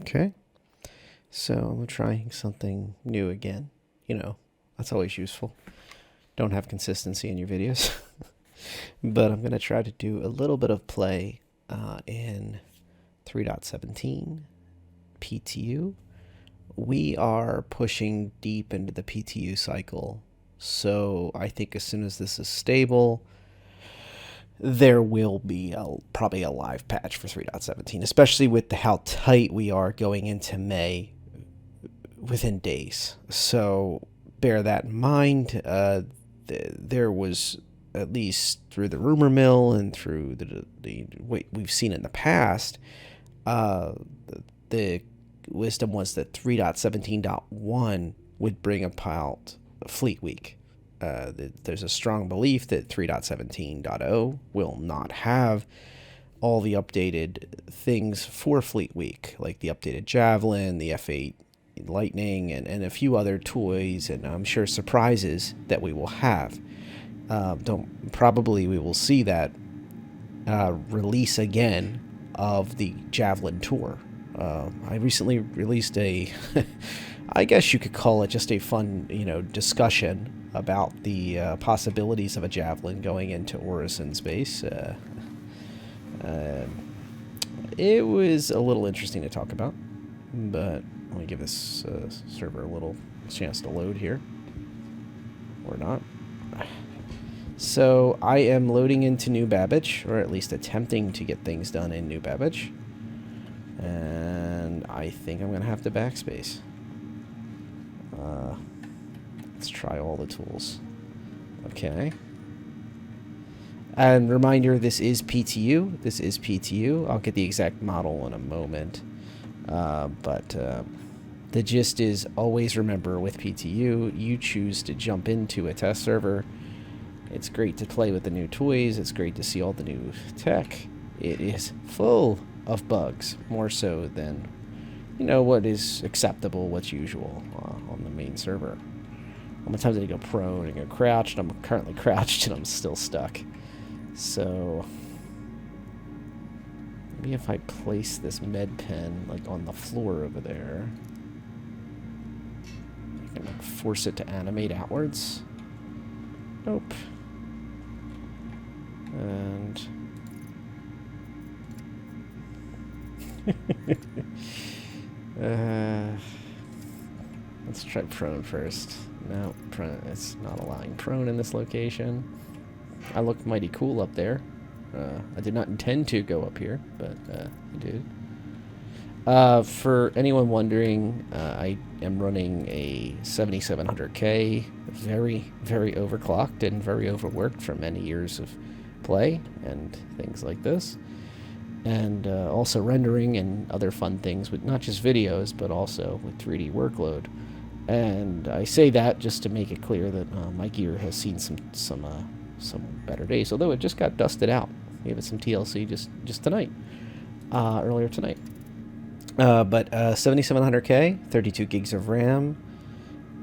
Okay. So I'm trying something new again. You know, that's always useful. Don't have consistency in your videos. But I'm going to try to do a little bit of play in 3.17 PTU. We are pushing deep into the PTU cycle. So I think as soon as this is stable, there will be probably a live patch for 3.17, especially with how tight we are going into May within days. So bear that in mind. There was, at least through the rumor mill and through the what we've seen in the past, the wisdom was that 3.17.1 would bring about Fleet Week. There's a strong belief that 3.17.0 will not have all the updated things for Fleet Week, like the updated Javelin, the F8 Lightning, and a few other toys, and I'm sure surprises that we will have. Probably we will see that release again of the Javelin tour. I recently released a, I guess you could call it just a fun, discussion about the possibilities of a Javelin going into Orison space. It was a little interesting to talk about, but let me give this server a little chance to load here. Or not. So I am loading into New Babbage, or at least attempting to get things done in New Babbage. And I think I'm going to have to backspace. Let's try all the tools. Okay. And reminder, this is PTU. This is PTU. I'll get the exact model in a moment. But the gist is, always remember with PTU, you choose to jump into a test server. It's great to play with the new toys. It's great to see all the new tech. It is full of bugs, more so than, what is acceptable, what's usual on the main server. How many times did I go prone and go crouched? I'm currently crouched and I'm still stuck. So maybe if I place this med pen like on the floor over there, I can force it to animate outwards. Nope. And let's try prone first. No, prone. It's not allowing prone in this location. I look mighty cool up there. I did not intend to go up here, but I did. For anyone wondering, I am running a 7700K, very, very overclocked and very overworked from many years of play and things like this. And also rendering and other fun things with not just videos, but also with 3D workload. And I say that just to make it clear that my gear has seen some better days, although it just got dusted out. We gave it some TLC just tonight, earlier tonight. But 7700K, 32 gigs of RAM,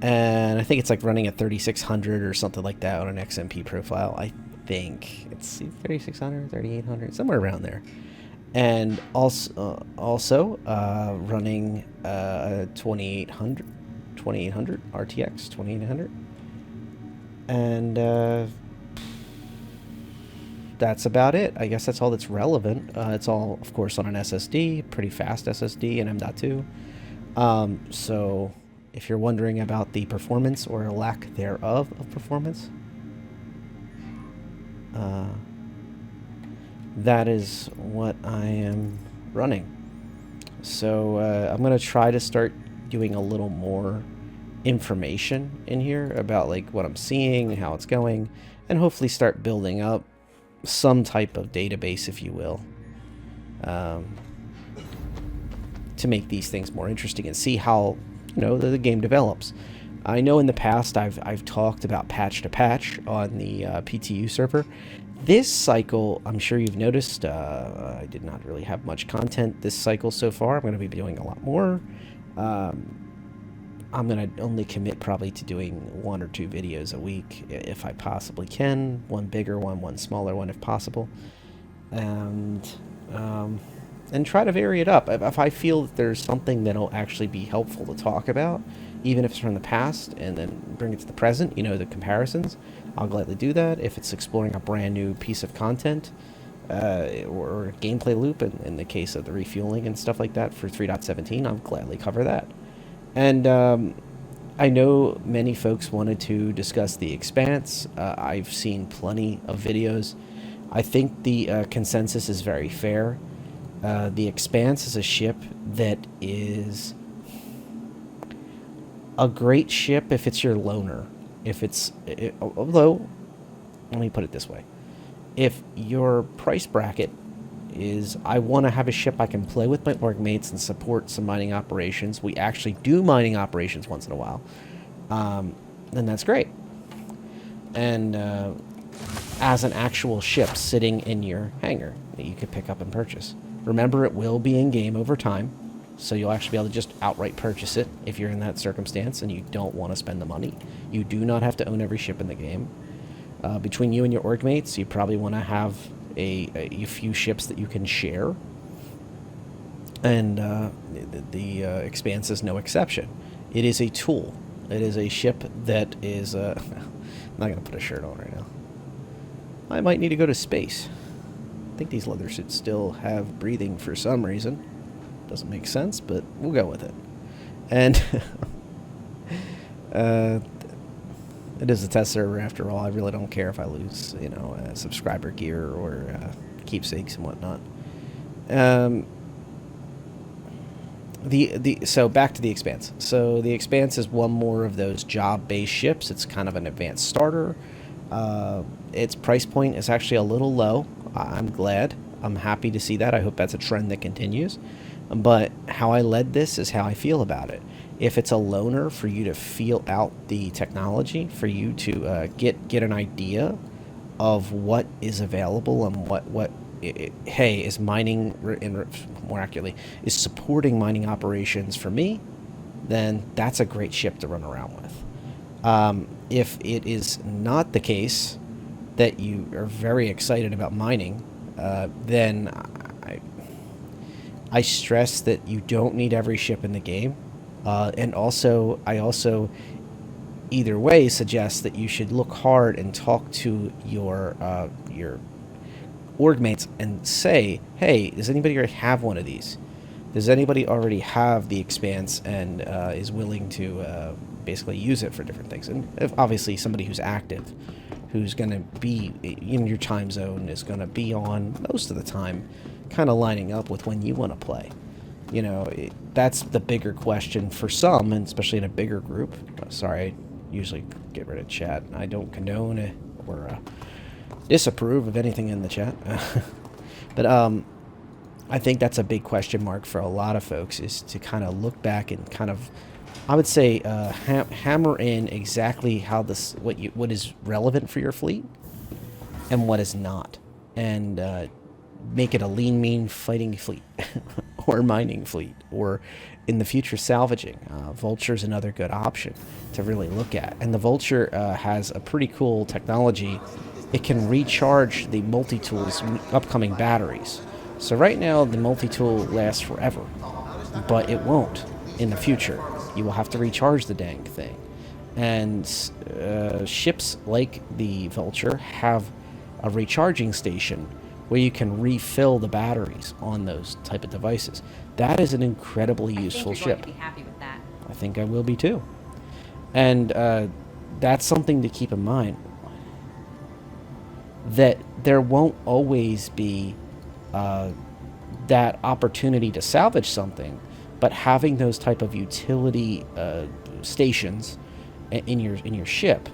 and I think it's like running at 3600 or something like that on an XMP profile. I think it's 3600, 3800, somewhere around there. And also running 2800 RTX 2800, and that's about it. I guess that's all that's relevant. It's all, of course, on an SSD, pretty fast SSD, and M.2. So if you're wondering about the performance or lack thereof of performance, that is what I am running. So I'm going to try to start doing a little more information in here about like what I'm seeing, how it's going, and hopefully start building up some type of database, if you will, to make these things more interesting and see how the game develops. I know in the past I've talked about patch to patch on the PTU server. This cycle, I'm sure you've noticed, I did not really have much content this cycle so far. I'm going to be doing a lot more. I'm going to only commit probably to doing 1 or 2 videos a week if I possibly can. One bigger one, one smaller one if possible. And and try to vary it up. If I feel that there's something that'll actually be helpful to talk about, even if it's from the past, and then bring it to the present, you know, the comparisons, I'll gladly do that. If it's exploring a brand new piece of content, or a gameplay loop, in the case of the refueling and stuff like that for 3.17, I'll gladly cover that. And I know many folks wanted to discuss the Expanse. I've seen plenty of videos. I think the consensus is very fair. The Expanse is a ship that is a great ship if it's your loaner. Although, let me put it this way. If your price bracket is, I want to have a ship I can play with my org mates and support some mining operations, we actually do mining operations once in a while, then that's great. And as an actual ship sitting in your hangar that you could pick up and purchase. Remember, it will be in-game over time, so you'll actually be able to just outright purchase it if you're in that circumstance and you don't want to spend the money. You do not have to own every ship in the game. Between you and your org mates, you probably want to have a few ships that you can share. And the Expanse is no exception. It is a tool. It is a ship that is... I'm not going to put a shirt on right now. I might need to go to space. I think these leather suits still have breathing for some reason. Doesn't make sense, but we'll go with it. And it is a test server after all. I really don't care if I lose, you know, subscriber gear or keepsakes and whatnot. So back to the Expanse. So the Expanse is one more of those job-based ships. It's kind of an advanced starter. Its price point is actually a little low. I'm glad. I'm happy to see that. I hope that's a trend that continues. But how I led this is how I feel about it. If it's a loaner, for you to feel out the technology, for you to get an idea of what is available and what is mining, and more accurately, is supporting mining operations for me, then that's a great ship to run around with. If it is not the case that you are very excited about mining, then I stress that you don't need every ship in the game. And also, I also, either way, suggest that you should look hard and talk to your org mates and say, hey, does anybody already have one of these? Does anybody already have the Expanse and is willing to basically use it for different things? And if obviously somebody who's active, who's going to be in your time zone, is going to be on most of the time, kind of lining up with when you want to play. You know, that's the bigger question for some, and especially in a bigger group. Sorry, I usually get rid of chat. I don't condone or disapprove of anything in the chat. But I think that's a big question mark for a lot of folks, is to kind of look back and kind of, I would say, hammer in exactly how this, what is relevant for your fleet and what is not, and make it a lean, mean fighting fleet or mining fleet, or in the future salvaging. Vulture's another good option to really look at. And the Vulture has a pretty cool technology. It can recharge the multi-tool's upcoming batteries. So right now the multi-tool lasts forever, but it won't in the future. You will have to recharge the dang thing. And ships like the Vulture have a recharging station where you can refill the batteries on those type of devices. That is an incredibly useful ship. I think you're going to be happy with that. I think I will be too. And that's something to keep in mind. That there won't always be that opportunity to salvage something, but having those type of utility stations in your ship,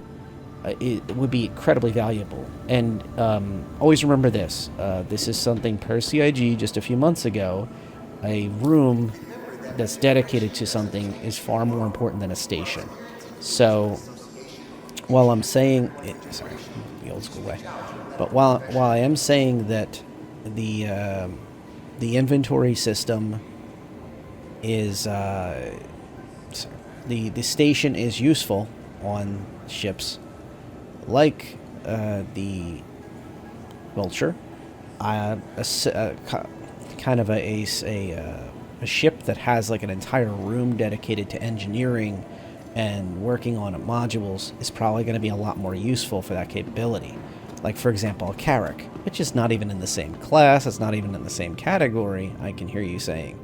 it would be incredibly valuable. And always remember this. This is something per CIG just a few months ago. A room that's dedicated to something is far more important than a station. So while I'm saying it, sorry, the old school way, but while I am saying that the inventory system is the station is useful on ships like the Vulture, kind of a ship that has like an entire room dedicated to engineering and working on modules is probably going to be a lot more useful for that capability. Like, for example, a Carrack, which is not even in the same class, it's not even in the same category, I can hear you saying.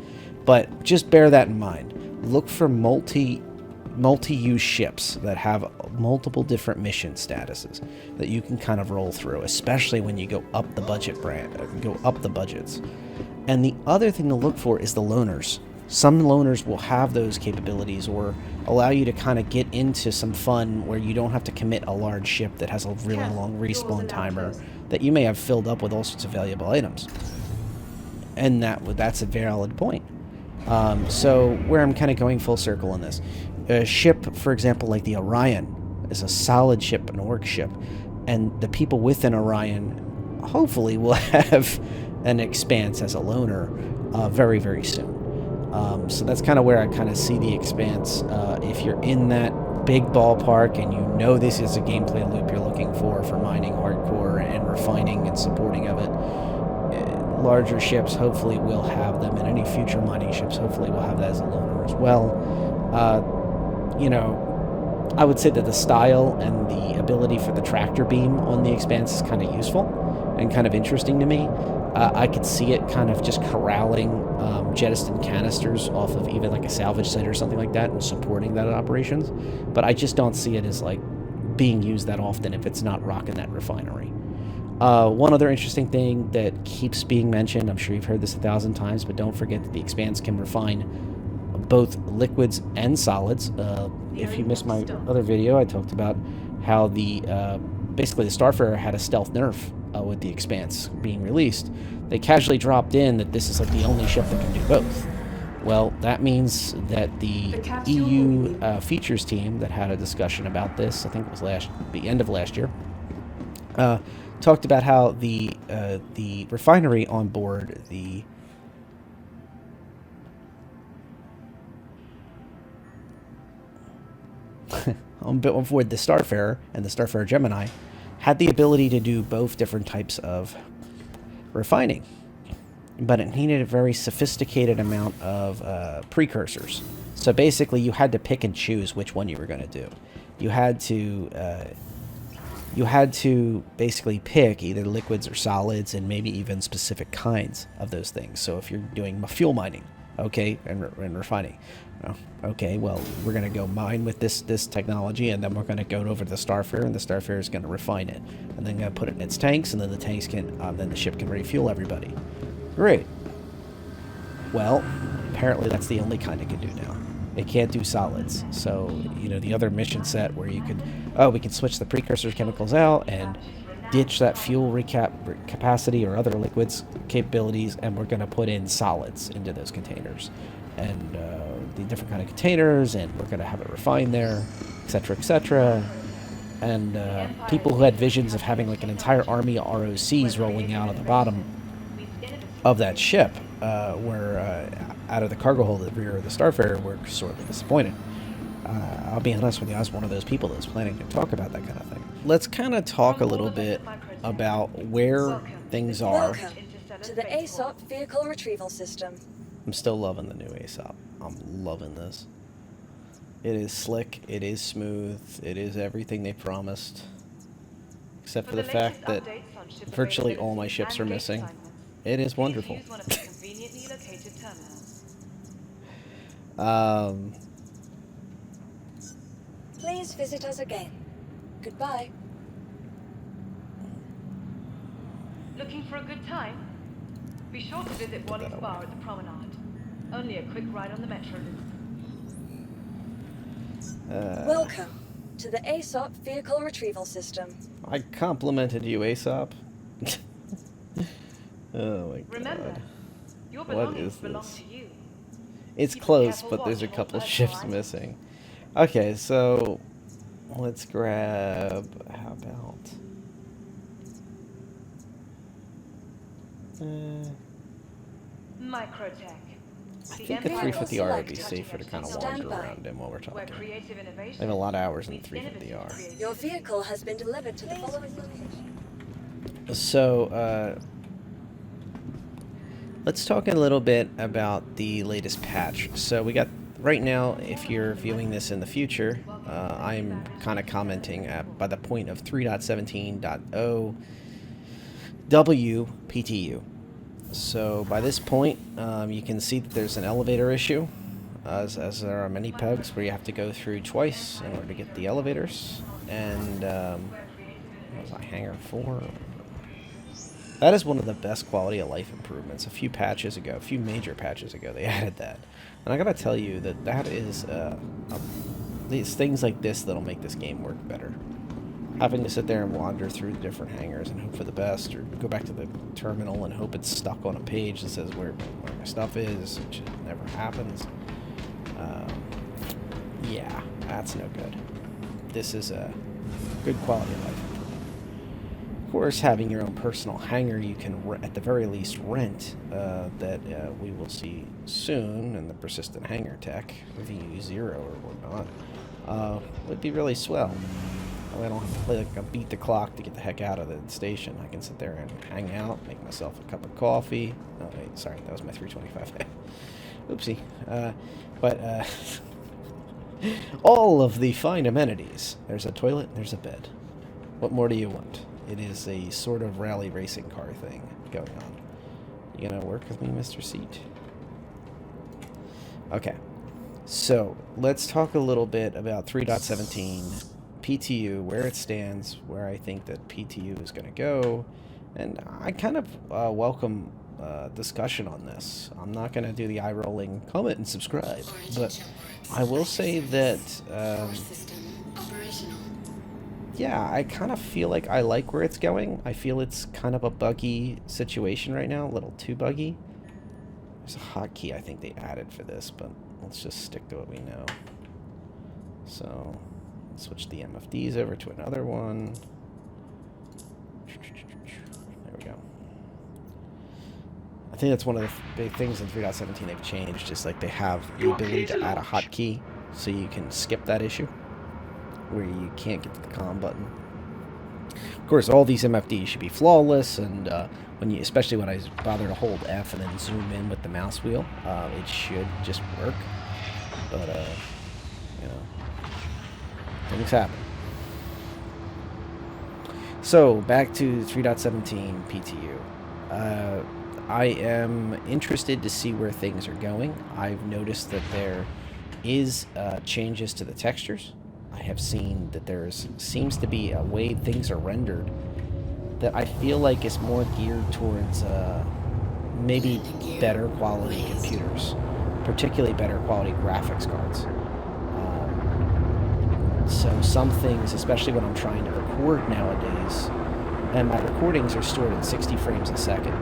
But just bear that in mind. Look for multi-use ships that have multiple different mission statuses that you can kind of roll through, especially when you go up the budgets. And the other thing to look for is the loaners. Some loaners will have those capabilities or allow you to kind of get into some fun where you don't have to commit a large ship that has a really long respawn timer that you may have filled up with all sorts of valuable items. And that's a valid point. So where I'm kind of going full circle on this, a ship, for example, like the Orion, is a solid ship, an orc ship, and the people within Orion hopefully will have an Expanse as a loaner very, very soon. So that's kind of where I kind of see the Expanse. If you're in that big ballpark and you know this is a gameplay loop you're looking for mining hardcore and refining and supporting of it, larger ships hopefully will have them, and any future mining ships hopefully will have that as a loaner as well. You know, I would say that the style and the ability for the tractor beam on the Expanse is kind of useful and kind of interesting to me. I could see it kind of just corralling jettisoned canisters off of even like a salvage site or something like that and supporting that operations, but I just don't see it as like being used that often if it's not rocking that refinery. One other interesting thing that keeps being mentioned, I'm sure you've heard this 1,000 times, but don't forget that the Expanse can refine both liquids and solids. If you missed my other video, I talked about how basically the Starfarer had a stealth nerf with the Expanse being released. They casually dropped in that this is like the only ship that can do both. Well, that means that the EU features team that had a discussion about this, I think it was the end of last year, talked about how the refinery on board on board the Starfarer and the Starfarer Gemini had the ability to do both different types of refining, but it needed a very sophisticated amount of precursors. So basically, you had to pick and choose which one you were going to do. You had to basically pick either liquids or solids, and maybe even specific kinds of those things. So if you're doing fuel mining, okay, and refining, okay, well, we're going to go mine with this technology, and then we're going to go over to the Starfarer, and the Starfarer is going to refine it, and then going to put it in its tanks, and then the tanks can, then the ship can refuel everybody. Great. Well, apparently that's the only kind it can do now. It can't do solids. So, you know, the other mission set where you could, we can switch the precursor chemicals out and ditch that fuel capacity or other liquids capabilities, and we're going to put in solids into those containers. And the different kind of containers, and we're going to have it refined there, etc., etc. And people who had visions of having like an entire army of ROCs rolling out at the bottom of that ship were out of the cargo hold at the rear of the Starfarer were sorely disappointed. I'll be honest with you, I was one of those people that was planning to talk about that kind of thing. Let's kind of talk a little bit about where things are. Welcome to the ASOP Vehicle Retrieval System. I'm still loving the new ASOP. I'm loving this. It is slick, it is smooth, it is everything they promised. Except for the fact that virtually all my ships are missing. It is wonderful. Please visit us again. Goodbye. Looking for a good time? Be sure to visit Wally's bar at the promenade. Only a quick ride on the metro loop. Welcome to the ASOP Vehicle Retrieval System. I complimented you, ASOP. Oh my god. Remember, your What belongings is belong this? to you. It's Keep a close, careful but there's a watch couple on ships personal missing. Okay, so let's grab, how about, Microtech. I think the 350R would be safer to kind of wander around in while we're Where talking. creative I innovation have a lot of hours in the meets innovative 350R. creativity. Your vehicle has been delivered to the following location. So, Let's talk a little bit about the latest patch. So we got, right now, if you're viewing this in the future, I'm kind of commenting by the point of 3.17.0 W PTU. So by this point, you can see that there's an elevator issue, as there are many pegs where you have to go through twice in order to get the elevators. And what was I, hangar 4? That is one of the best quality of life improvements. A few major patches ago, they added that. And I gotta tell you that that is, these things like this that'll make this game work better. Having to sit there and wander through the different hangars and hope for the best, or go back to the terminal and hope it's stuck on a page that says where my stuff is, which never happens. Yeah, that's no good. This is a good quality of life. Of course, having your own personal hangar you can, at the very least, rent, that we will see soon in the persistent hangar tech, VU0 or whatnot, would be really swell. I don't have to play like a beat the clock to get the heck out of the station. I can sit there and hang out, make myself a cup of coffee. Oh, wait, sorry, that was my 325. Oopsie. All of the fine amenities. There's a toilet, there's a bed. What more do you want? It is a sort of rally racing car thing going on. You gonna work with me, Mr. Seat? Okay. So, let's talk a little bit about 3.17 PTU, where it stands, where I think that PTU is going to go, and I kind of welcome discussion on this. I'm not going to do the eye-rolling comment and subscribe, but I will say that, yeah, I kind of feel like I like where it's going. I feel it's kind of a buggy situation right now, a little too buggy. There's a hotkey I think they added for this, but let's just stick to what we know. So switch the MFDs over to another one. There we go. I think that's one of the big things in 3.17 they've changed, is like they have the ability to add a hotkey so you can skip that issue where you can't get to the comm button. Of course, all these MFDs should be flawless, and especially when I bother to hold F and then zoom in with the mouse wheel, it should just work. But you know, things happen. So, back to 3.17 PTU. I am interested to see where things are going. I've noticed that there is changes to the textures. I have seen that there seems to be a way things are rendered that I feel like is more geared towards maybe better quality computers, particularly better quality graphics cards. So some things, especially when I'm trying to record nowadays, and my recordings are stored at 60 frames a second.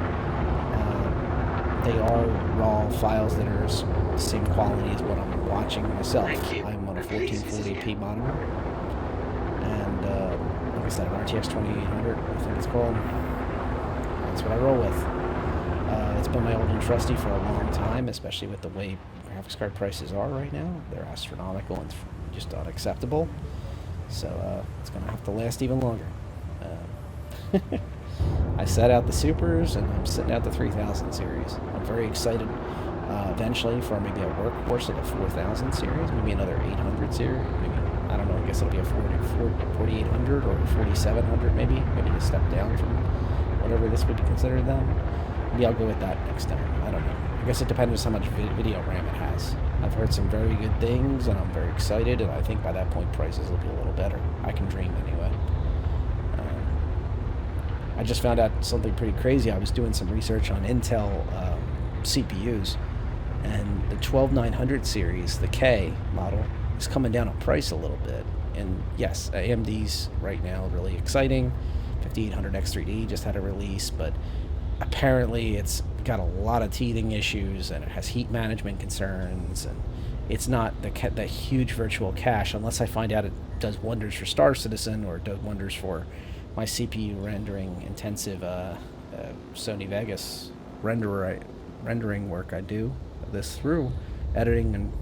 They are raw files that are the same quality as what I'm watching myself. I'm on a 1440p monitor, and like I said, an RTX 2800, I think it's called. That's what I roll with. It's been my old and trusty for a long time, especially with the way graphics card prices are right now. They're astronomical and just unacceptable. So it's going to have to last even longer. I set out the Supers, and I'm sitting out the 3000 series. I'm very excited eventually for maybe a workhorse of the 4000 series, maybe another 800 series, maybe, I don't know, I guess it'll be a 4800 or 4700 maybe a step down from whatever this would be considered then. Maybe I'll go with that next time. I don't know. I guess it depends on how much video RAM it has. I've heard some very good things, and I'm very excited, and I think by that point prices will be a little better. I can dream anyway. I just found out something pretty crazy. I was doing some research on Intel CPUs, and the 12900 series, the K model, is coming down in price a little bit. And yes, AMD's right now really exciting. 5800 X3D just had a release, but apparently it's got a lot of teething issues, and it has heat management concerns, and it's not the huge virtual cache, unless I find out it does wonders for Star Citizen or does wonders for my CPU rendering intensive Sony Vegas rendering work I do this through editing and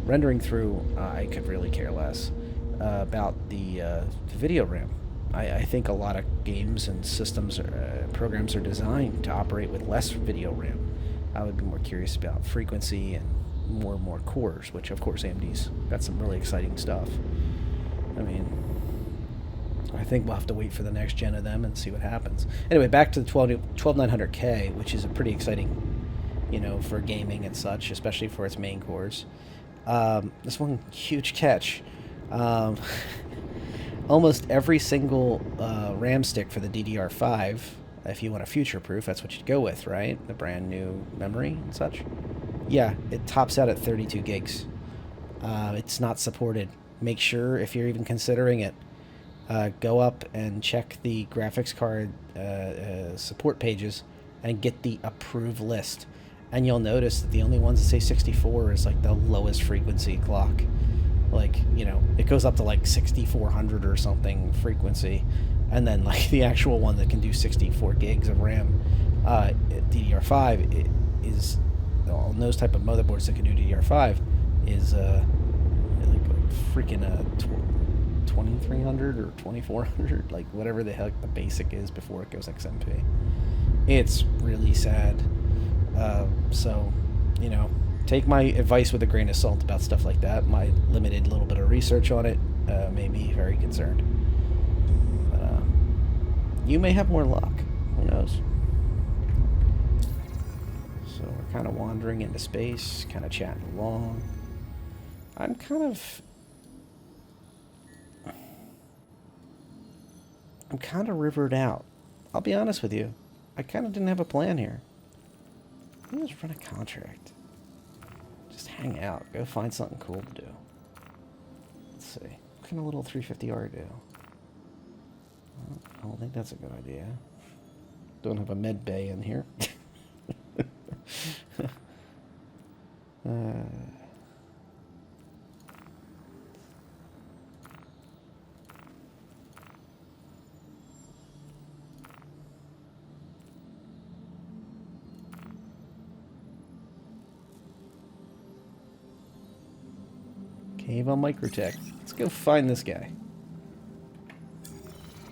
rendering through. I could really care less about the video RAM. I think a lot of games and systems or programs are designed to operate with less video RAM. I would be more curious about frequency and more cores, which of course AMD's got some really exciting stuff. I mean, I think we'll have to wait for the next gen of them and see what happens. Anyway, back to the 12900K, which is a pretty exciting, you know, for gaming and such, especially for its main cores. This one huge catch. Almost every single RAM stick for the DDR5, if you want a future-proof, that's what you'd go with, right? The brand new memory and such. Yeah, it tops out at 32 gigs. It's not supported. Make sure, if you're even considering it, go up and check the graphics card support pages and get the approved list. And you'll notice that the only ones that say 64 is like the lowest frequency clock. Like, you know, it goes up to like 6400 or something frequency. And then like the actual one that can do 64 gigs of RAM, DDR5 it is on those type of motherboards that can do DDR5 is like freaking 2300 or 2400, like whatever the heck the basic is before it goes XMP. It's really sad. So, you know, take my advice with a grain of salt about stuff like that. My limited little bit of research on it made me very concerned. But you may have more luck. Who knows? So we're kind of wandering into space, kind of chatting along. I'm kind of rivered out. I'll be honest with you. I kind of didn't have a plan here. Let's run a contract. Just hang out. Go find something cool to do. Let's see. What can a little 350R do? I don't think that's a good idea. Don't have a med bay in here. Cave on Microtech. Let's go find this guy.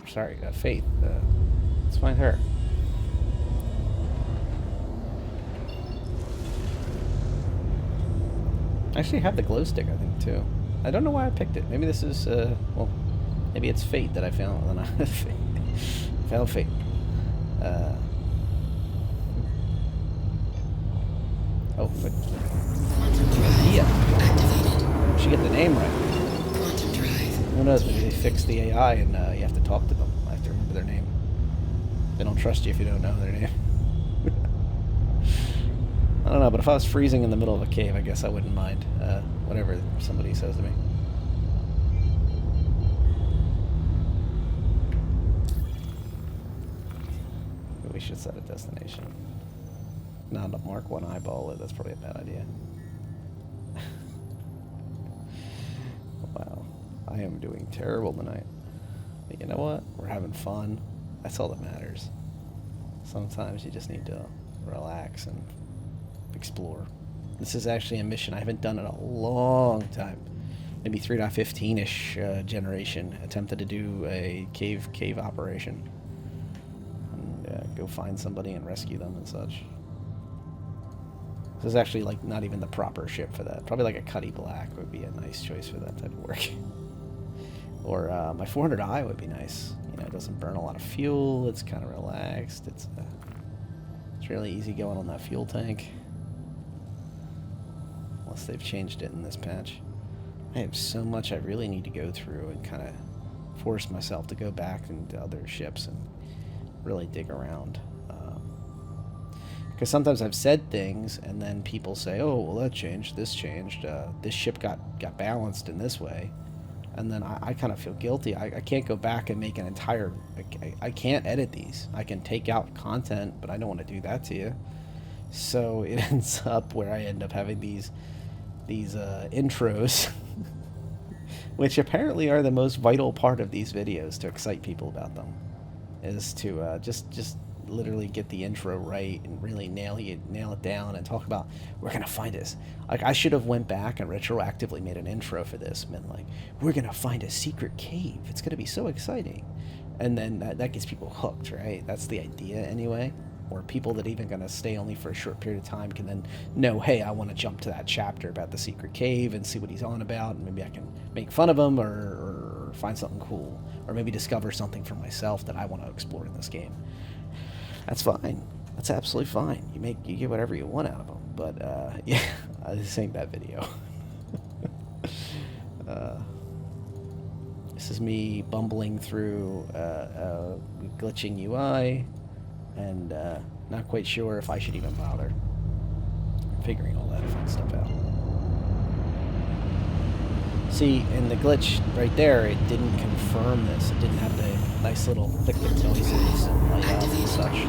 Sorry, Faith. Let's find her. I actually have the glow stick, I think, too. I don't know why I picked it. Maybe this is, well, maybe it's fate that I found. Well, not found fate. Oh, but yeah. She get the name right. Who knows? Maybe they fixed the AI and you have to talk to them. I have to remember their name. They don't trust you if you don't know their name. I don't know, but if I was freezing in the middle of a cave, I guess I wouldn't mind whatever somebody says to me. We should set a destination. Not to mark one eyeball it. That's probably a bad idea. Wow. I am doing terrible tonight. But you know what? We're having fun. That's all that matters. Sometimes you just need to relax and explore. This is actually a mission I haven't done in a long time. Maybe 3.15-ish generation. Attempted to do a cave operation. And go find somebody and rescue them and such. This is actually like not even the proper ship for that. Probably like a Cuddy Black would be a nice choice for that type of work. Or my 400i would be nice. You know, it doesn't burn a lot of fuel. It's kind of relaxed. It's really easy going on that fuel tank. Unless they've changed it in this patch. I have so much I really need to go through and kind of force myself to go back into other ships and really dig around. Because sometimes I've said things and then people say, oh, well, that changed, this changed, this ship got balanced in this way. And then I kind of feel guilty. I can't go back and make an entire... I can't edit these. I can take out content, but I don't want to do that to you. So it ends up where I end up having these intros, which apparently are the most vital part of these videos to excite people about them, is to just literally get the intro right and really nail it down and talk about, we're gonna find this. Like, I should have went back and retroactively made an intro for this and been like, we're gonna find a secret cave, it's gonna be so exciting. And then that gets people hooked, right? That's the idea anyway. Or people that even going to stay only for a short period of time can then know, hey, I want to jump to that chapter about the secret cave and see what he's on about, and maybe I can make fun of him or find something cool, or maybe discover something for myself that I want to explore in this game. That's fine. That's absolutely fine. You get whatever you want out of them. But yeah, this ain't that video. This is me bumbling through glitching UI, and not quite sure if I should even bother figuring all that fun stuff out. See, in the glitch right there, it didn't confirm this. It didn't have the nice little click-click noises and light up and such.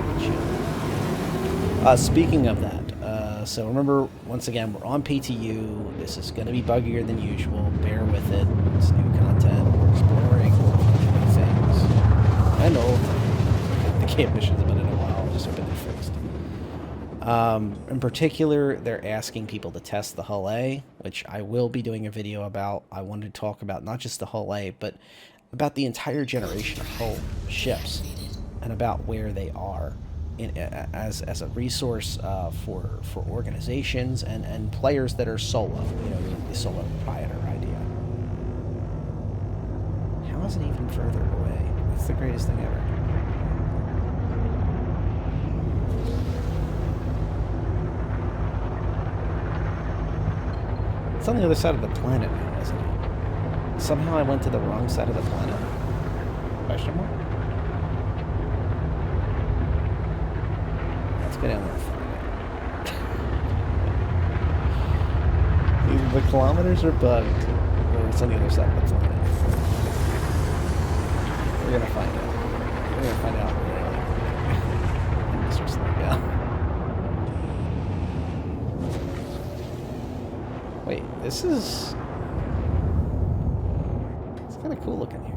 Speaking of that, so remember, once again, we're on PTU. This is going to be buggier than usual. Bear with it. It's new content. We're exploring. We're doing new things. I know the camp missions have been in a while. Just have been fixed. In particular, they're asking people to test the Hull A, which I will be doing a video about. I wanted to talk about not just the Hull A, but about the entire generation of Hull ships and about where they are as a resource for organizations and players that are solo. You know, the solo proprietor idea. How is it even further away? That's the greatest thing ever. It's on the other side of the planet now, isn't it? Somehow I went to the wrong side of the planet. Question mark? Let's go down there and find out. Either the kilometers are bugged, or it's on the other side of the planet. We're gonna find out. We're gonna find out really quick. I'm just slowing down. Wait, this is... It's kind of cool looking here.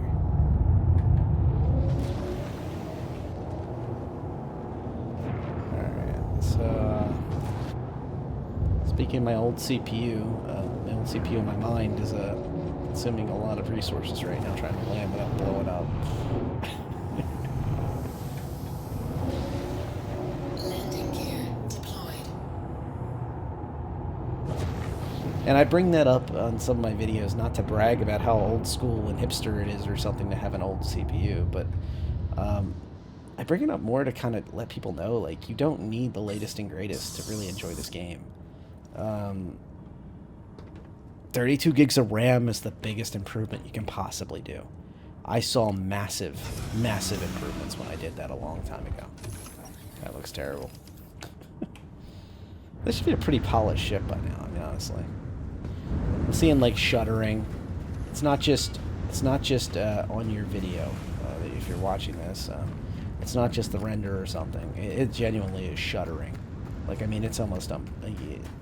Alright, so... Speaking of my old CPU, in my mind is consuming a lot of resources right now, trying to land without blowing up. And I bring that up on some of my videos, not to brag about how old school and hipster it is or something to have an old CPU, but I bring it up more to kind of let people know, like, you don't need the latest and greatest to really enjoy this game. 32 gigs of RAM is the biggest improvement you can possibly do. I saw massive, massive improvements when I did that a long time ago. That looks terrible. This should be a pretty polished ship by now, I mean, honestly. I'm seeing like shuddering. It's not just on your video if you're watching this. It's not just the render or something. It genuinely is shuddering. Like, I mean, it's almost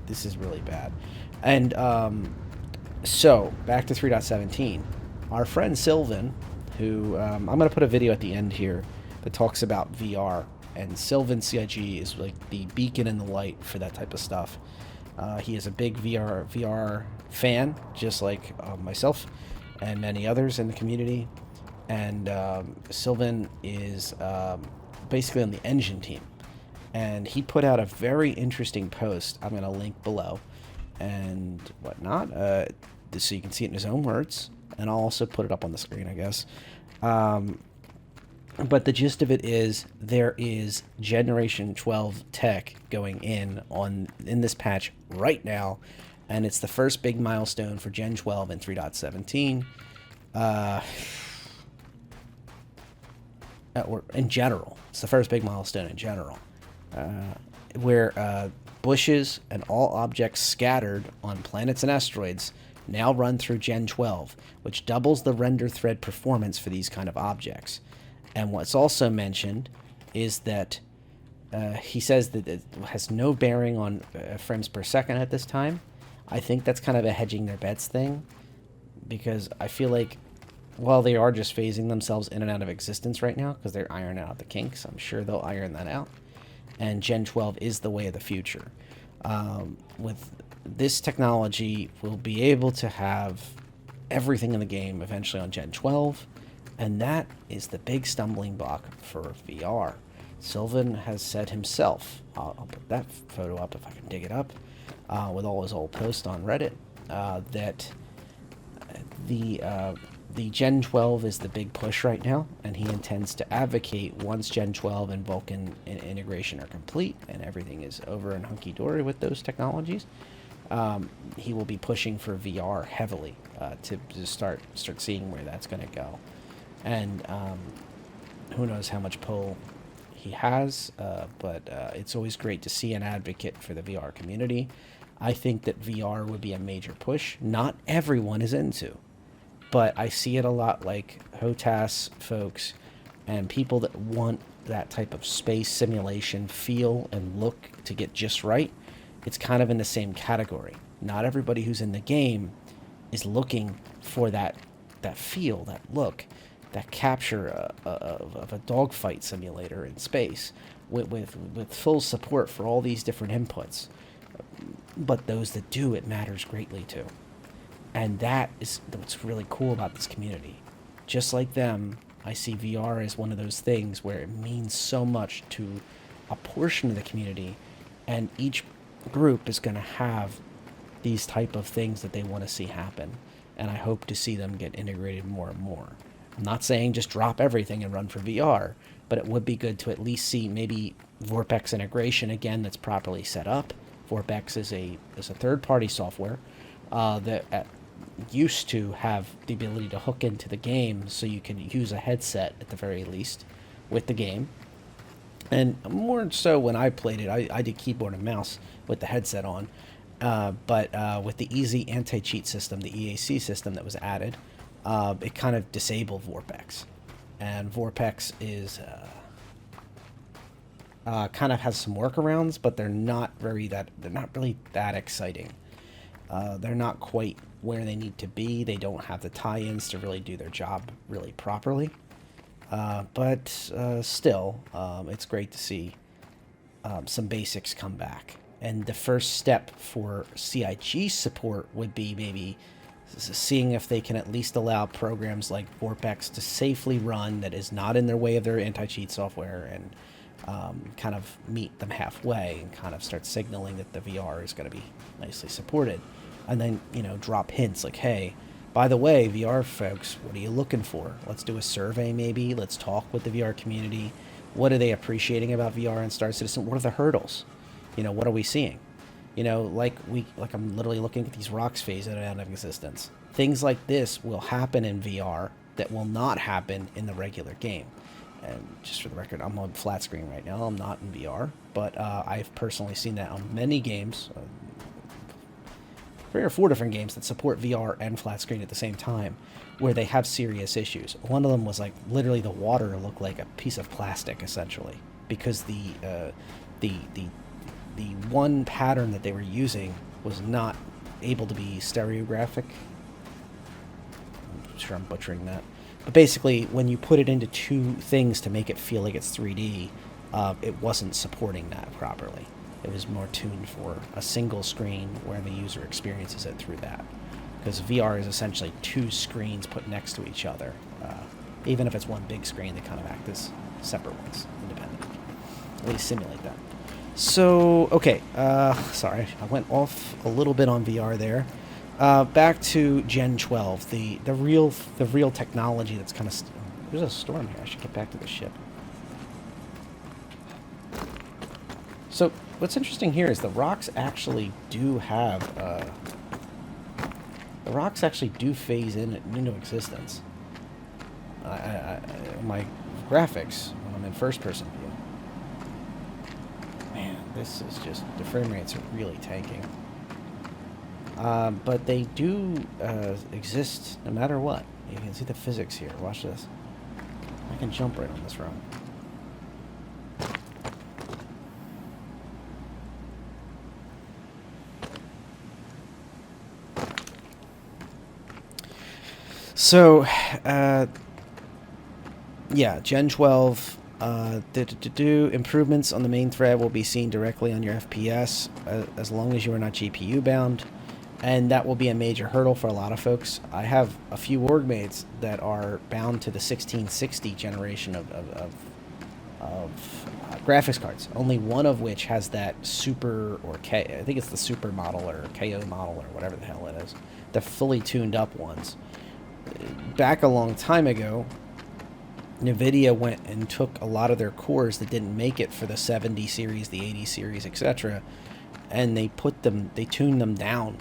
this is really bad. And so back to 3.17. Our friend Sylvan, who I'm going to put a video at the end here that talks about VR. And Sylvan CIG is like the beacon and the light for that type of stuff. He is a big VR fan, just like myself and many others in the community. And Sylvan is basically on the engine team. And he put out a very interesting post. I'm going to link below and whatnot, so you can see it in his own words. And I'll also put it up on the screen, I guess. But the gist of it is there is Generation 12 tech going in this patch right now, and it's the first big milestone for Gen 12 and 3.17. Or in general, it's the first big milestone in general, where bushes and all objects scattered on planets and asteroids now run through Gen 12, which doubles the render thread performance for these kind of objects. And what's also mentioned is that he says that it has no bearing on frames per second at this time. I think that's kind of a hedging their bets thing, because I feel like while they are just phasing themselves in and out of existence right now because they're ironing out the kinks, I'm sure they'll iron that out. And Gen 12 is the way of the future. With this technology, we'll be able to have everything in the game eventually on Gen 12. And that is the big stumbling block for VR. Sylvan has said himself, I'll put that photo up if I can dig it up, with all his old posts on Reddit, that the Gen 12 is the big push right now, and he intends to advocate once Gen 12 and Vulkan integration are complete and everything is over and hunky-dory with those technologies, he will be pushing for VR heavily to start seeing where that's going to go. And who knows how much pull he has, but it's always great to see an advocate for the VR community. I think that VR would be a major push. Not everyone is into, but I see it a lot like HOTAS folks and people that want that type of space simulation feel and look to get just right. It's kind of in the same category. Not everybody who's in the game is looking for that feel, that look, that capture of a dogfight simulator in space with full support for all these different inputs. But those that do, it matters greatly to. And that is what's really cool about this community. Just like them, I see VR as one of those things where it means so much to a portion of the community, and each group is going to have these type of things that they want to see happen. And I hope to see them get integrated more and more. I'm not saying just drop everything and run for VR, but it would be good to at least see maybe Vorpex integration again that's properly set up. Vorpex is a third-party software that used to have the ability to hook into the game, so you can use a headset at the very least with the game. And more so when I played it, I did keyboard and mouse with the headset on. But with the easy anti-cheat system, the EAC system that was added, it kind of disabled Vorpex. And Vorpex is kind of has some workarounds, but they're not really that exciting. They're not quite where they need to be. They don't have the tie-ins to really do their job really properly. But still, it's great to see some basics come back. And the first step for CIG support would be maybe seeing if they can at least allow programs like Vorpex to safely run that is not in their way of their anti-cheat software, and kind of meet them halfway and kind of start signaling that the VR is going to be nicely supported. And then, drop hints like, hey, by the way, VR folks, what are you looking for? Let's do a survey maybe. Let's talk with the VR community. What are they appreciating about VR and Star Citizen? What are the hurdles? What are we seeing? Like I'm literally looking at these rocks phase out of existence. Things like this will happen in VR that will not happen in the regular game. And just for the record, I'm on flat screen right now. I'm not in VR, but I've personally seen that on many games, 3 or 4 different games that support VR and flat screen at the same time, where they have serious issues. One of them was like literally the water looked like a piece of plastic essentially, because the one pattern that they were using was not able to be stereographic. I'm sure I'm butchering that. But basically, when you put it into 2 things to make it feel like it's 3D, it wasn't supporting that properly. It was more tuned for a single screen where the user experiences it through that. Because VR is essentially 2 screens put next to each other. Even if it's one big screen, they kind of act as separate ones, independently. At least simulate that. So, okay, sorry, I went off a little bit on VR there. Back to Gen 12, the real technology that's kind of... There's a storm here. I should get back to the ship. So, what's interesting here is the rocks actually do have... the rocks actually do phase into existence. My graphics, when I'm in first-person view. Man, this is just... The frame rates are really tanking. But they do exist no matter what. You can see the physics here. Watch this. I can jump right on this run. So, yeah, Gen 12, improvements on the main thread will be seen directly on your FPS as long as you are not GPU bound. And that will be a major hurdle for a lot of folks. I have a few org mates that are bound to the 1660 generation of graphics cards. Only one of which has that super or K. I think it's the super model or KO model or whatever the hell it is. The fully tuned up ones. Back a long time ago, NVIDIA went and took a lot of their cores that didn't make it for the 70 series, the 80 series, etc., and they tuned them down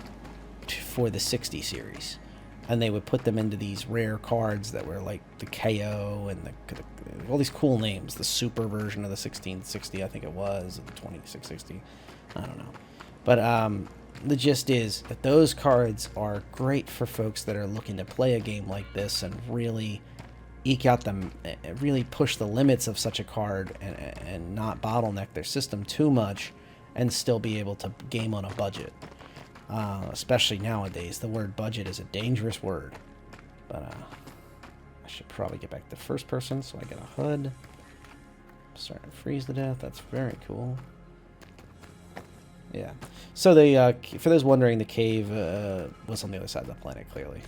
for the 60 series, and they would put them into these rare cards that were like the KO and all these cool names, the super version of the 1660, I think it was, the 2660, I don't know, but the gist is that those cards are great for folks that are looking to play a game like this and really eke out them, really push the limits of such a card and not bottleneck their system too much and still be able to game on a budget. Especially nowadays, the word budget is a dangerous word. But I should probably get back to first person so I get a HUD. Starting to freeze to death. That's very cool. Yeah. So they, for those wondering, the cave was on the other side of the planet, clearly.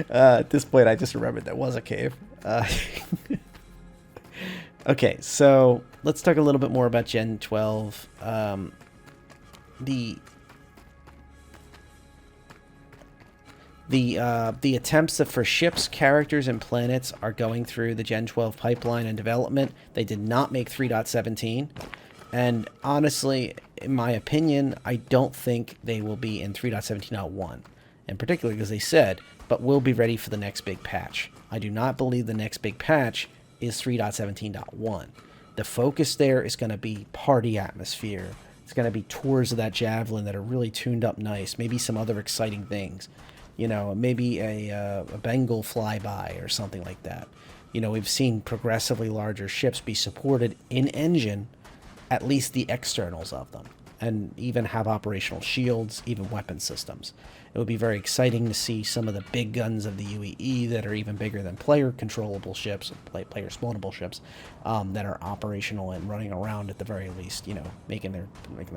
At this point, I just remembered there was a cave. Okay, so let's talk a little bit more about Gen 12. The attempts for ships, characters, and planets are going through the Gen 12 pipeline and development. They did not make 3.17. And honestly, in my opinion, I don't think they will be in 3.17.1. And particularly because they said, but we'll be ready for the next big patch. I do not believe the next big patch is 3.17.1. The focus there is going to be party atmosphere. It's going to be tours of that Javelin that are really tuned up nice. Maybe some other exciting things. You know, maybe a Bengal flyby or something like that. You know, we've seen progressively larger ships be supported in engine, at least the externals of them, and even have operational shields, even weapon systems. It would be very exciting to see some of the big guns of the UEE that are even bigger than player-controllable ships, player-spawnable ships, that are operational and running around at the very least, you know, making their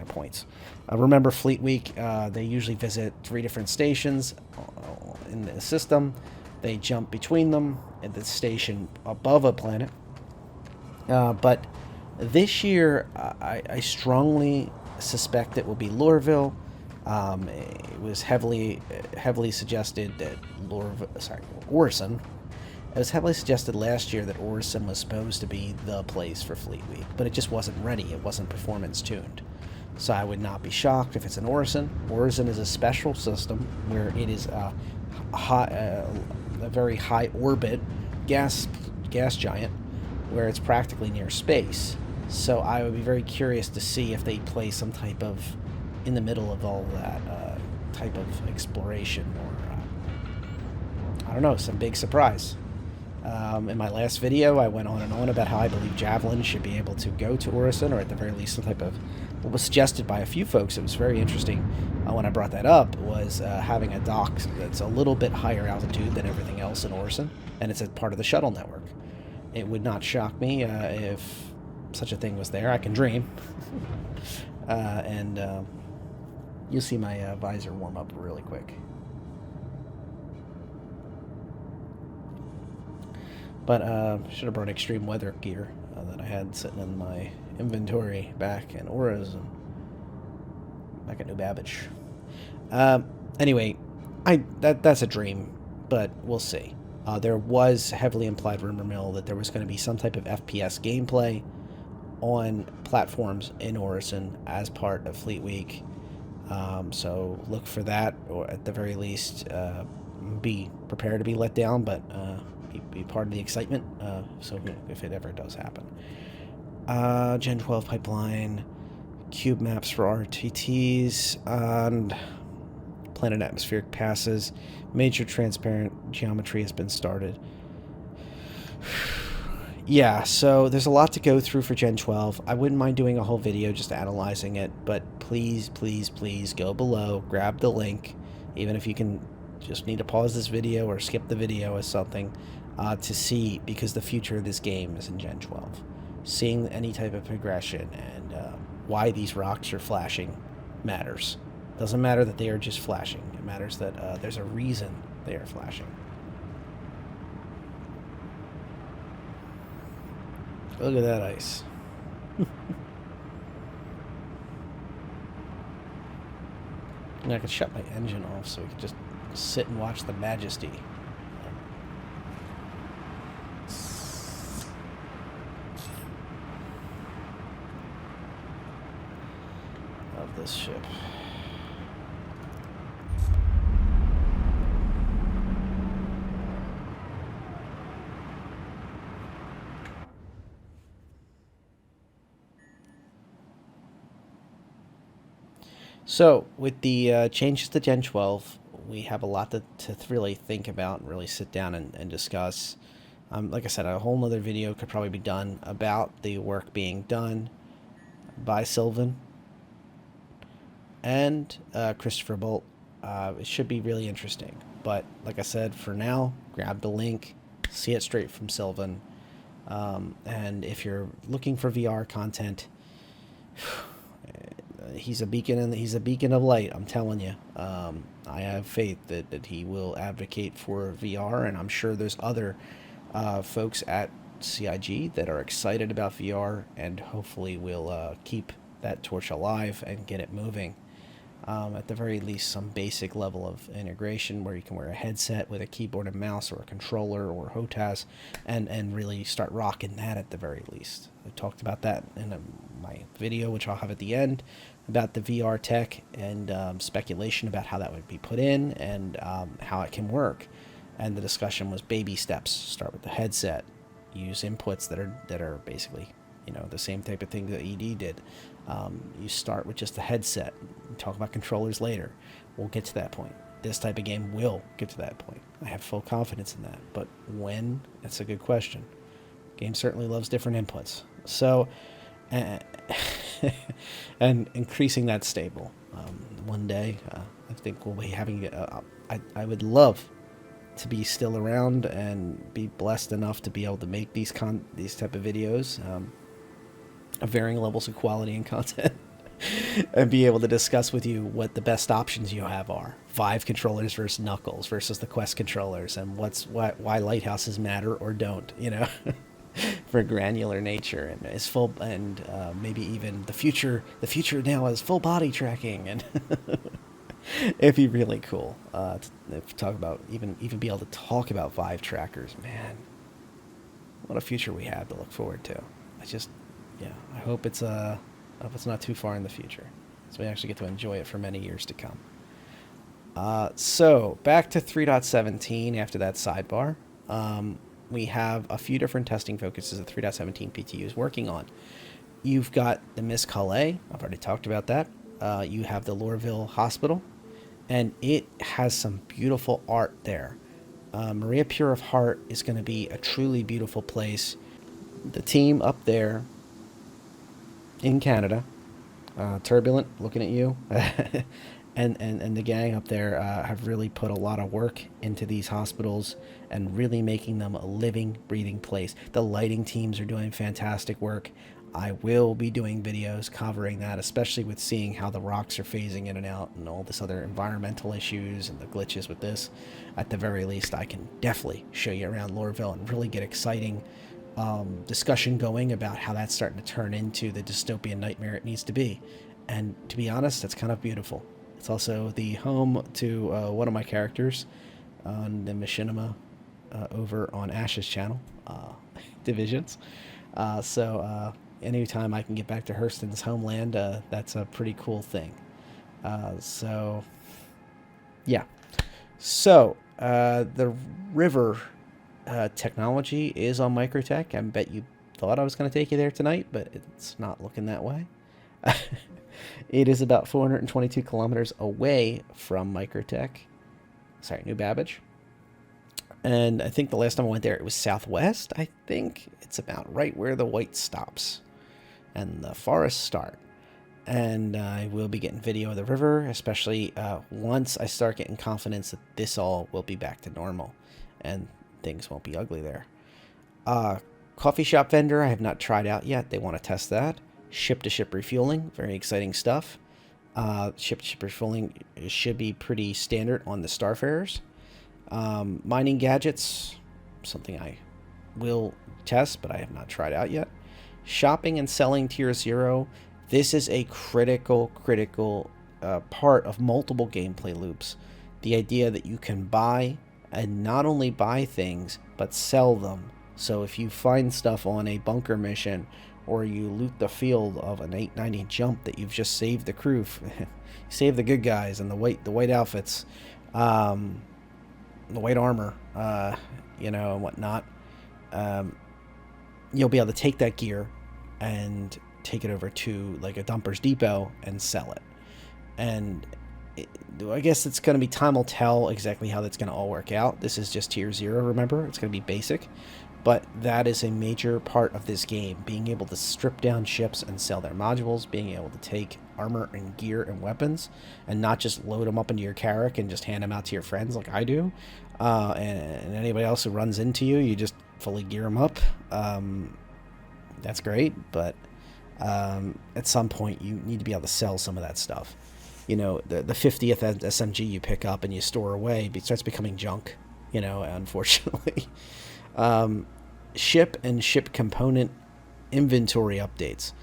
points. Remember Fleet Week, they usually visit 3 different stations in the system. They jump between them at the station above a planet. But this year, I strongly suspect it will be Lorville. It was heavily suggested that Orison. It was heavily suggested last year that Orison was supposed to be the place for Fleet Week, but it just wasn't ready. It wasn't performance tuned. So I would not be shocked if it's an Orison. Orison is a special system where it is a very high orbit gas giant, where it's practically near space. So I would be very curious to see if they play some type of, in the middle of all that, type of exploration, or I don't know, some big surprise. In my last video, I went on and on about how I believe Javelin should be able to go to Orison, or at the very least some type of, what was suggested by a few folks, it was very interesting when I brought that up, was having a dock that's a little bit higher altitude than everything else in Orison, and it's a part of the shuttle network. It would not shock me if such a thing was there. I can dream. And you'll see my visor warm up really quick. But should have brought extreme weather gear that I had sitting in my inventory back in Orison, back at New Babbage. Anyway, that's a dream, but we'll see. There was heavily implied rumor mill that there was going to be some type of FPS gameplay on platforms in Orison as part of Fleet Week. So look for that, or at the very least, be prepared to be let down, but be part of the excitement, so if it ever does happen. Gen 12 pipeline, cube maps for RTTs, and planet atmospheric passes. Major transparent geometry has been started. Yeah, so there's a lot to go through for Gen 12. I wouldn't mind doing a whole video just analyzing it, but please, please, please go below, grab the link, even if you can just need to pause this video or skip the video or something, to see, because the future of this game is in Gen 12. Seeing any type of progression and why these rocks are flashing matters. Doesn't matter that they are just flashing. It matters that there's a reason they are flashing. Look at that ice. And I could shut my engine off so we could just sit and watch the majesty of this ship. So, with the changes to Gen 12, we have a lot to really think about and really sit down and discuss. Like I said, a whole nother video could probably be done about the work being done by Sylvan and Christopher Bolt. It should be really interesting. But, like I said, for now, grab the link, see it straight from Sylvan. And if you're looking for VR content, he's a beacon of light. I'm telling you. I have faith that he will advocate for VR, and I'm sure there's other folks at CIG that are excited about VR, and hopefully will keep that torch alive and get it moving. At the very least, some basic level of integration where you can wear a headset with a keyboard and mouse or a controller or HOTAS and really start rocking that at the very least. I talked about that in my video, which I'll have at the end, about the VR tech and speculation about how that would be put in and how it can work. And the discussion was baby steps. Start with the headset. Use inputs that are basically, the same type of thing that ED did. You start with just the headset. Talk about controllers later. We'll get to that point. This type of game will get to that point. I have full confidence in that. But when? That's a good question. Game certainly loves different inputs. So, and increasing that stable. One day, I think we'll be having. I would love to be still around and be blessed enough to be able to make these type of videos. Of varying levels of quality and content and be able to discuss with you what the best options you have are. Vive controllers versus Knuckles versus the Quest controllers, and why lighthouses matter or don't, for granular nature and is full, and maybe even the future now is full body tracking, and it'd be really cool to talk about even be able to talk about Vive trackers. Man, what a future we have to look forward to. I hope it's not too far in the future, so we actually get to enjoy it for many years to come. So back to 3.17 after that sidebar. We have a few different testing focuses that 3.17 PTU is working on. You've got the Miss Calais. I've already talked about that. You have the Lorville Hospital, and it has some beautiful art there. Maria Pure of Heart is going to be a truly beautiful place. The team up there in Canada, Turbulent, looking at you, and the gang up there have really put a lot of work into these hospitals and really making them a living, breathing place. The lighting teams are doing fantastic work. I will be doing videos covering that, especially with seeing how the rocks are phasing in and out and all this other environmental issues and the glitches with this. At the very least, I can definitely show you around Lorville and really get exciting discussion going about how that's starting to turn into the dystopian nightmare it needs to be. And to be honest, that's kind of beautiful. It's also the home to one of my characters on the machinima over on Ash's channel, Divisions. So anytime I can get back to Hurston's homeland, that's a pretty cool thing. So, yeah. So, the river technology is on Microtech. I bet you thought I was going to take you there tonight, but it's not looking that way. It is about 422 kilometers away from Microtech. Sorry, New Babbage. And I think the last time I went there, it was southwest. I think it's about right where the white stops and the forests start. And I will be getting video of the river, especially once I start getting confidence that this all will be back to normal and things won't be ugly there. Coffee shop vendor I have not tried out yet. They want to test that. Ship-to-ship refueling, very exciting stuff. Ship refueling should be pretty standard on the Starfarers. Mining gadgets, something I will test, but I have not tried out yet. Shopping and selling tier 0. This is a critical part of multiple gameplay loops. The idea that you can buy, and not only buy things, but sell them. So if you find stuff on a bunker mission, or you loot the field of an 890 jump that you've just saved the crew, save the good guys and the white outfits, the white armor, and whatnot, you'll be able to take that gear and take it over to like a dumper's depot and sell it. And I guess it's going to be time will tell exactly how that's going to all work out. This is just tier 0, remember? It's going to be basic. But that is a major part of this game, being able to strip down ships and sell their modules, being able to take armor and gear and weapons, and not just load them up into your carrack and just hand them out to your friends like I do. And anybody else who runs into you, you just fully gear them up. That's great, but at some point you need to be able to sell some of that stuff. The 50th SMG you pick up and you store away, it starts becoming junk, unfortunately. Ship and ship component inventory updates.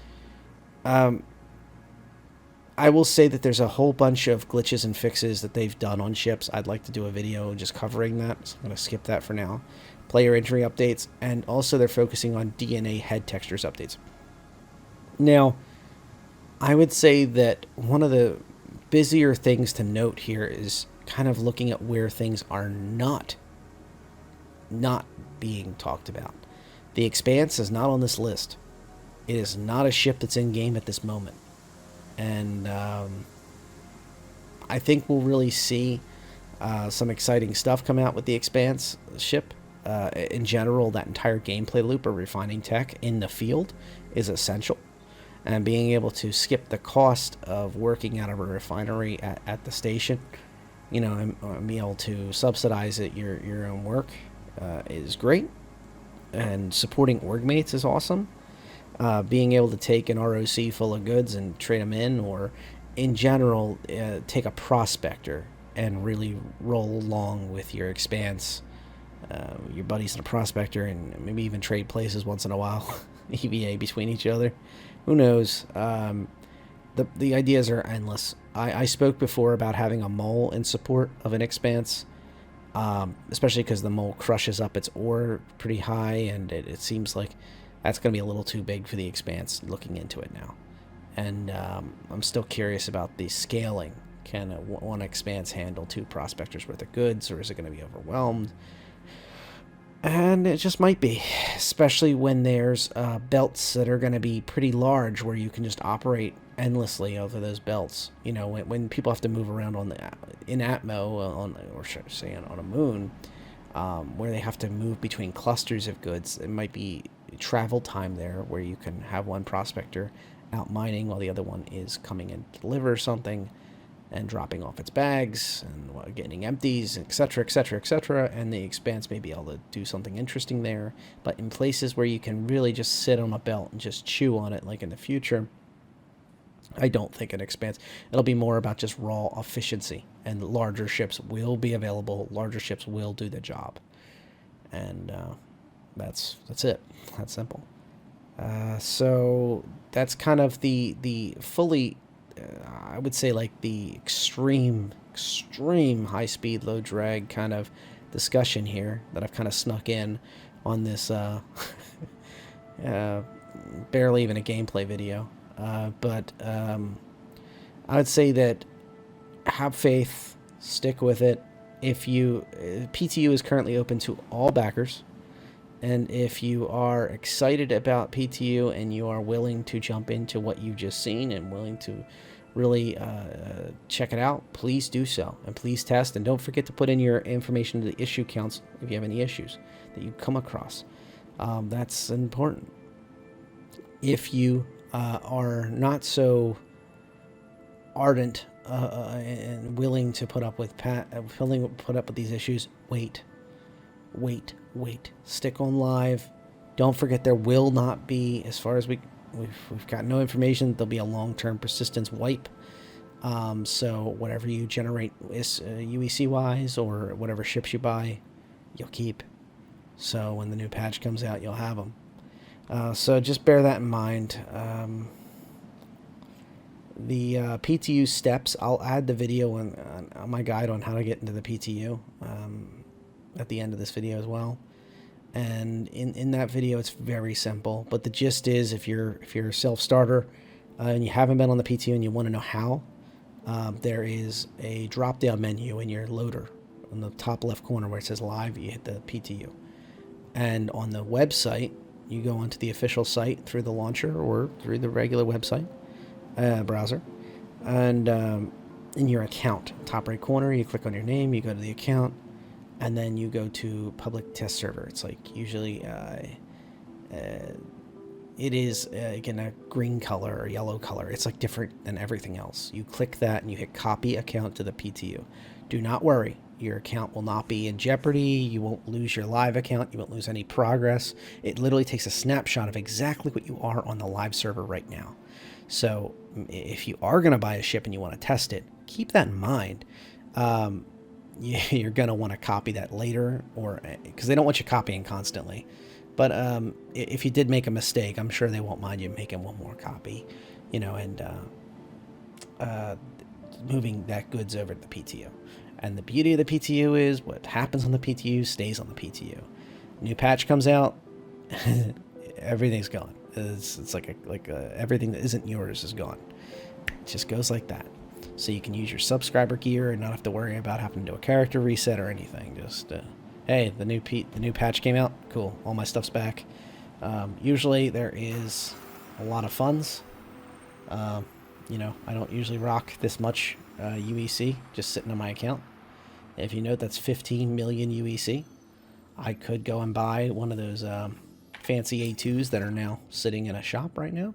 I will say that there's a whole bunch of glitches and fixes that they've done on ships. I'd like to do a video just covering that, so I'm going to skip that for now. Player entry updates, and also they're focusing on DNA head textures updates. Now, I would say that one of the busier things to note here is kind of looking at where things are not being talked about. The Expanse is not on this list. It is not a ship that's in game at this moment. And I think we'll really see some exciting stuff come out with the Expanse ship. In general, that entire gameplay loop of refining tech in the field is essential. And being able to skip the cost of working out of a refinery at the station, and be able to subsidize it your own work is great. And supporting org mates is awesome. Being able to take an ROC full of goods and trade them in, or in general, take a prospector and really roll along with your Expanse, your buddies in a prospector, and maybe even trade places once in a while, EVA between each other. Who knows? The ideas are endless. I spoke before about having a mole in support of an Expanse, especially because the mole crushes up its ore pretty high, and it seems like that's going to be a little too big for the Expanse looking into it now. And I'm still curious about the scaling. Can one Expanse handle 2 prospectors worth of goods, or is it going to be overwhelmed? And it just might be, especially when there's belts that are going to be pretty large, where you can just operate endlessly over those belts. When people have to move around in Atmo, or should I say on a moon, where they have to move between clusters of goods, it might be travel time there, where you can have one prospector out mining while the other one is coming in to deliver something and dropping off its bags and getting empties, etc., etc., etc. And the Expanse may be able to do something interesting there. But in places where you can really just sit on a belt and just chew on it, like in the future, I don't think an Expanse. It'll be more about just raw efficiency, and larger ships will be available. Larger ships will do the job, and that's it. That's simple. So that's kind of the fully. I would say like the extreme high speed, low drag kind of discussion here that I've kind of snuck in on this barely even a gameplay video. But I would say that have faith, stick with it. If you PTU is currently open to all backers, and if you are excited about PTU and you are willing to jump into what you've just seen and willing to really check it out, please do so, and please test, and don't forget to put in your information to the issue counts if you have any issues that you come across. That's important. If you are not so ardent and willing to put up with these issues, wait. Stick on live. Don't forget, there will not be, as far as we've got no information, there'll be a long-term persistence wipe. So whatever you generate is UEC wise, or whatever ships you buy, you'll keep. So when the new patch comes out, you'll have them. So just bear that in mind. The PTU steps, I'll add the video on my guide on how to get into the PTU at the end of this video as well. And in that video, it's very simple. But the gist is, if you're a self-starter and you haven't been on the PTU and you want to know how, there is a drop-down menu in your loader on the top left corner where it says live. You hit the PTU. And on the website, you go onto the official site through the launcher or through the regular website browser. And in your account, top right corner, you click on your name, you go to the account, and then you go to public test server. It's like usually it is again a green color or yellow color. It's like different than everything else. You click that and you hit copy account to the PTU. Do not worry, your account will not be in jeopardy. You won't lose your live account. You won't lose any progress. It literally takes a snapshot of exactly what you are on the live server right now. So if you are going to buy a ship and you want to test it, keep that in mind. You're going to want to copy that later, or because they don't want you copying constantly. But if you did make a mistake, I'm sure they won't mind you making one more copy, and moving that goods over to the PTU. And the beauty of the PTU is what happens on the PTU stays on the PTU. New patch comes out, everything's gone. It's like everything that isn't yours is gone. It just goes like that. So you can use your subscriber gear and not have to worry about having to do a character reset or anything. Just hey, the new patch came out. Cool, all my stuff's back. Usually there is a lot of funds. I don't usually rock this much UEC just sitting on my account. If you note, that's 15 million UEC. I could go and buy one of those fancy A2s that are now sitting in a shop right now.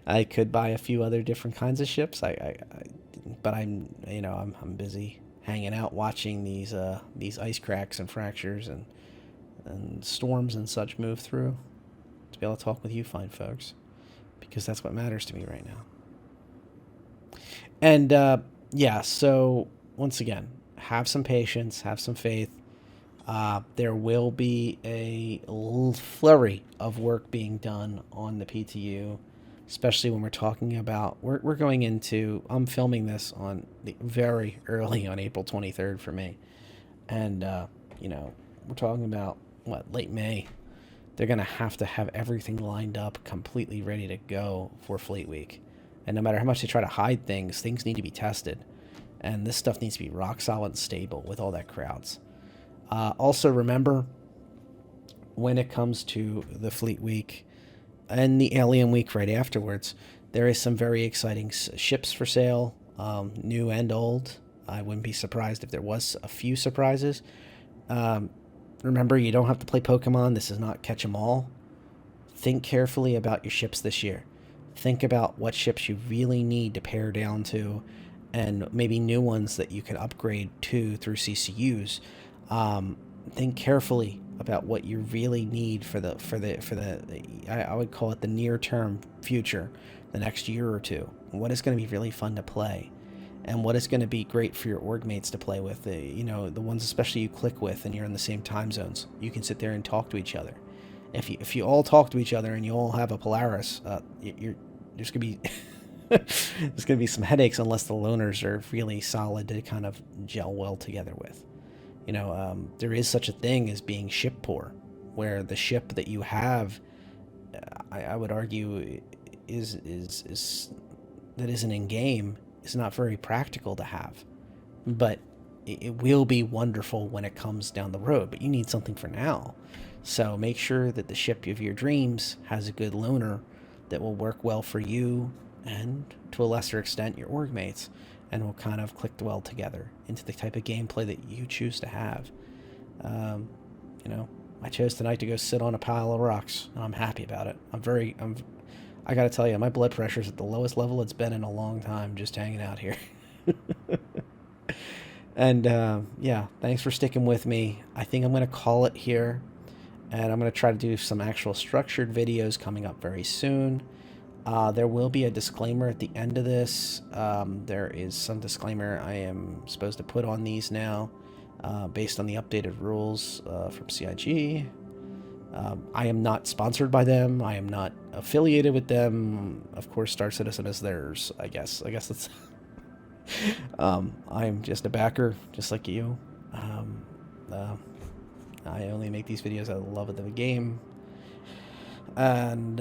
I could buy a few other different kinds of ships. But I'm busy hanging out watching these ice cracks and fractures and storms and such move through to be able to talk with you fine folks, because that's what matters to me right now. And so once again, have some patience, have some faith. There will be a flurry of work being done on the PTU, especially when we're talking about, we're going into, I'm filming this on very early on April 23rd for me. And, we're talking about, late May. They're going to have everything lined up, completely ready to go for Fleet Week. And no matter how much they try to hide things need to be tested. And this stuff needs to be rock solid and stable with all that crowds. Also remember, when it comes to the Fleet Week and the Alien Week right afterwards, there is some very exciting ships for sale, new and old. I wouldn't be surprised if there was a few surprises. Remember, you don't have to play Pokemon. This is not catch 'em all. Think carefully about your ships this year. Think about what ships you really need to pare down to, and maybe new ones that you can upgrade to through CCUs. Think carefully about what you really need for the I would call it the near term future, the next year or two. What is going to be really fun to play, and what is going to be great for your org mates to play with. The ones especially you click with and you're in the same time zones. You can sit there and talk to each other. If you all talk to each other and you all have a Polaris, there's gonna be there's gonna be some headaches unless the loners are really solid to kind of gel well together with. There is such a thing as being ship poor, where the ship that you have, I would argue, is that isn't in game, is not very practical to have, but it will be wonderful when it comes down the road. But you need something for now, so make sure that the ship of your dreams has a good loner that will work well for you and, to a lesser extent, your org mates, and will kind of click well together into the type of gameplay that you choose to have. I chose tonight to go sit on a pile of rocks, and I'm happy about it. I gotta tell you, my blood pressure's at the lowest level it's been in a long time, just hanging out here. And thanks for sticking with me. I think I'm gonna call it here, and I'm gonna try to do some actual structured videos coming up very soon. There will be a disclaimer at the end of this. There is some disclaimer I am supposed to put on these now, based on the updated rules from CIG. I am not sponsored by them. I am not affiliated with them. Of course, Star Citizen is theirs, I guess. I guess that's... I'm just a backer, just like you. I only make these videos out of the love of the game. And,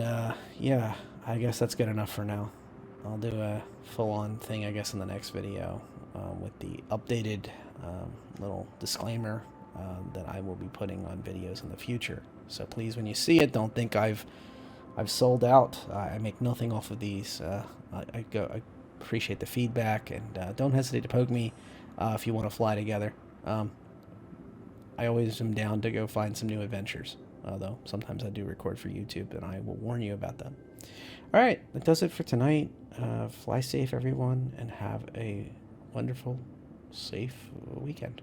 yeah, I guess that's good enough for now. I'll do a full-on thing, I guess, in the next video with the updated little disclaimer that I will be putting on videos in the future. So please, when you see it, don't think I've sold out. I make nothing off of these. I appreciate the feedback, and don't hesitate to poke me if you want to fly together. I always am down to go find some new adventures, though sometimes I do record for YouTube, and I will warn you about them. All right, that does it for tonight. Fly safe, everyone, and have a wonderful, safe weekend.